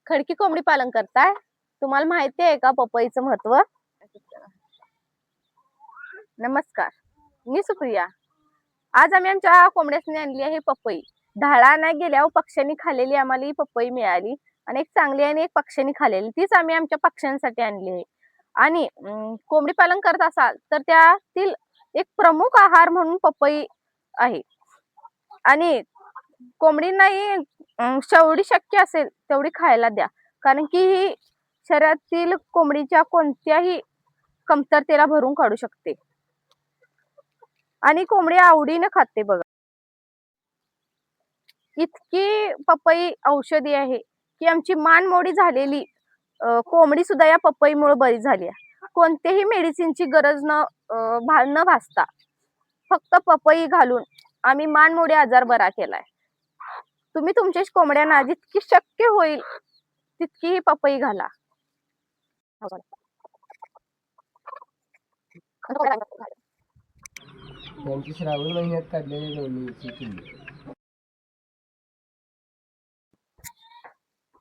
खडकी कोंबडी पालन करताय, तुम्हाला माहिती आहे का पपईचं महत्व? नमस्कार, मी सुप्रिया. आज आम्ही आमच्या कोंबड्यासनी आणली आहे पपई. ढाळा नाही गेल्यावर पक्ष्यांनी खाल्लेली आम्हाला ही पपई मिळाली आणि एक चांगली आणि एक पक्ष्यांनी खाल्लेली, तीच आम्ही आमच्या पक्ष्यांसाठी आणली आहे. आणि कोंबडी पालन करत असाल तर त्यातील एक प्रमुख आहार म्हणून पपई आहे. आणि कोंबडींनाही जेवढी शक्य असेल तेवढी खायला द्या, कारण की ही शरीरातील कोंबडीच्या कोणत्याही कमतरतेला भरून काढू शकते आणि कोंबडी आवडीने खाते बघा. इतकी पपई औषधी आहे की आमची मान मोडी झालेली कोंबडी सुद्धा या पपईमुळे बरी झाली आहे. कोणतेही मेडिसिनची गरज न भासता फक्त पपई घालून आम्ही मानमोडी आजार बरा केलाय. तुम्ही तुमच्या कोंबड्यांना जितकी शक्य होईल तितकी ही पपई घाला. त्यांची श्रावण महिन्यात काढलेली लोणीची किल्ली